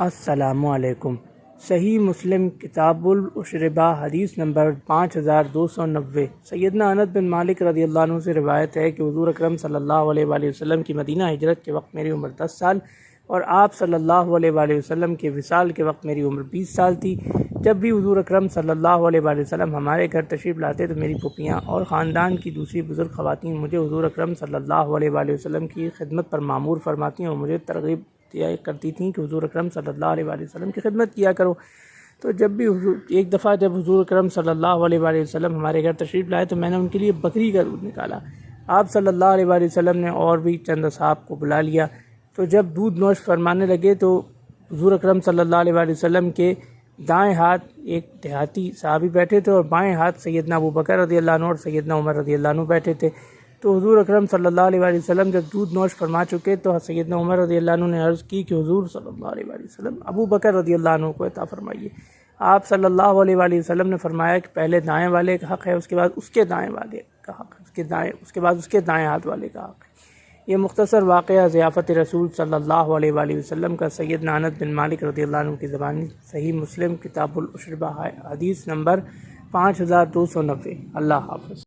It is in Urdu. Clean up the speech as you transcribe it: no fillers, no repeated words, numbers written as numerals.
السلام علیکم۔ صحیح مسلم کتاب الاشربہ حدیث نمبر 5290 سیدنا انس بن مالک رضی اللہ عنہ سے روایت ہے کہ حضور اکرم صلی اللہ علیہ وآلہ وسلم کی مدینہ ہجرت کے وقت میری عمر 10 سال اور آپ صلی اللہ علیہ وآلہ وسلم کے وصال کے وقت میری عمر 20 سال تھی۔ جب بھی حضور اکرم صلی اللہ علیہ وآلہ وسلم ہمارے گھر تشریف لاتے تو میری پھوپھیاں اور خاندان کی دوسری بزرگ خواتین مجھے حضور اکرم صلی اللہ علیہ وآلہ وسلم کی خدمت پر مامور فرماتی اور مجھے ترغیب دیا کرتی تھیں کہ حضور اکرم صلی اللہ علیہ وآلہ وسلم کی خدمت کیا کرو۔ تو جب بھی ایک دفعہ جب حضور اکرم صلی اللہ علیہ وآلہ وسلم ہمارے گھر تشریف لائے تو میں نے ان کے لیے بکری کا دودھ نکالا۔ آپ صلی اللہ علیہ وآلہ وسلم نے اور بھی چند اصحاب کو بلا لیا۔ تو جب دودھ نوش فرمانے لگے تو حضور اکرم صلی اللہ علیہ وآلہ وسلم کے دائیں ہاتھ ایک دیہاتی صحابی بیٹھے تھے اور بائیں ہاتھ سیدنا ابو بکر رضی اللہ عنہ اور سیدنا عمر رضی اللہ عنہ بیٹھے تھے۔ تو حضور اکرم صلی اللہ علیہ وآلہ وسلم جب دودھ نوش فرما چکے تو سیدنا عمر رضی اللہ عنہ نے عرض کی کہ حضور صلی اللہ علیہ وآلہ وسلم ابو بکر رضی اللہ عنہ کو عطا فرمائیے۔ آپ صلی اللہ علیہ وآلہ وسلم نے فرمایا کہ پہلے دائیں والے کا حق ہے، اس کے بعد اس کے دائیں والے کا حق ہے، اس کے بعد اس کے دائیں ہاتھ والے کا حق ہے۔ یہ مختصر واقعہ ضیافت رسول صلی اللہ علیہ وآلہ وسلم کا سیدنا انس بن مالک رضی اللہ عنہ کی زبانی صحیح مسلم کتاب الاشربہ حدیث نمبر 5290۔ اللہ حافظ۔